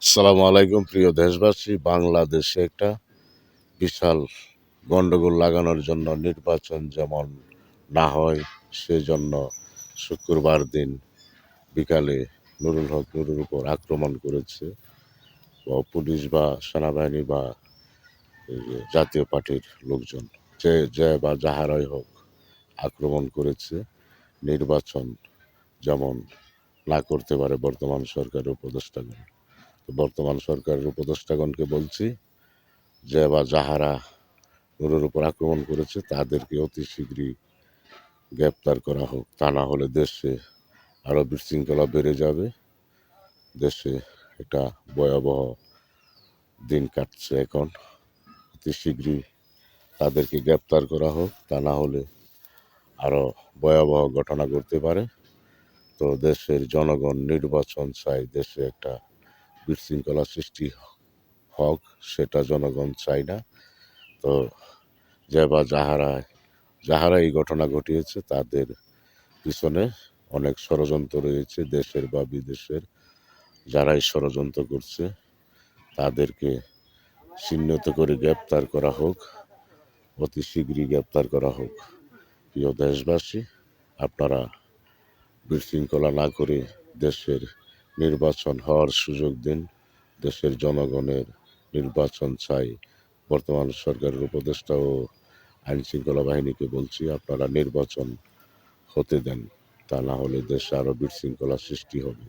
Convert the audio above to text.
আসসালামু আলাইকুম প্রিয় দেশবাসী। বাংলাদেশে একটা বিশাল গন্ডগোল লাগানোর জন্য নির্বাচন যেমন না হয় সেজন্য শুক্রবার দিন বিকালে নুরুল হক নুরুর উপর আক্রমণ করেছে পুলিশ বা সেনাবাহিনী বা এই যে জাতীয় পার্টির লোকজন, যে বা যাহারাই হোক আক্রমণ করেছে। নির্বাচন যেমন না করতে পারে বর্তমান সরকারের উপদেষ্টাগণ। তো বর্তমান সরকারের উপদেষ্টাগণকে বলছি, যে বা যাহারা নুরুর উপর আক্রমণ করেছে তাদেরকে অতি শীঘ্রই গ্রেপ্তার করা হোক। তা না হলে দেশে আরও বিশৃঙ্খলা বেড়ে যাবে। দেশে একটা ভয়াবহ দিন কাটছে এখন। অতি শীঘ্রই তাদেরকে গ্রেপ্তার করা হোক, তা না হলে আরও ভয়াবহ ঘটনা ঘটতে পারে। তো দেশের জনগণ নির্বাচন চায়, দেশে একটা বিশৃঙ্খলা সৃষ্টি হোক, সেটা জনগণ চায় না। তো যে বা যাহারা এই ঘটনা ঘটিয়েছে তাদের পিছনে অনেক ষড়যন্ত্র রয়েছে, দেশের বা বিদেশের। যারাই ষড়যন্ত্র করছে তাদেরকে চিহ্নিত করে গ্রেপ্তার করা হোক, অতি শীঘ্রই গ্রেপ্তার করা হোক। প্রিয় দেশবাসী, আপনারা বিশৃঙ্খলা না করে দেশের নির্বাচন হওয়ার সুযোগ দিন। দেশের জনগণের নির্বাচন চাই। বর্তমান সরকারের উপদেষ্টা ও আইন শৃঙ্খলা বাহিনীকে বলছি, আপনারা নির্বাচন হতে দেন, তা না হলে দেশে আরও বিশৃঙ্খলা সৃষ্টি হবে।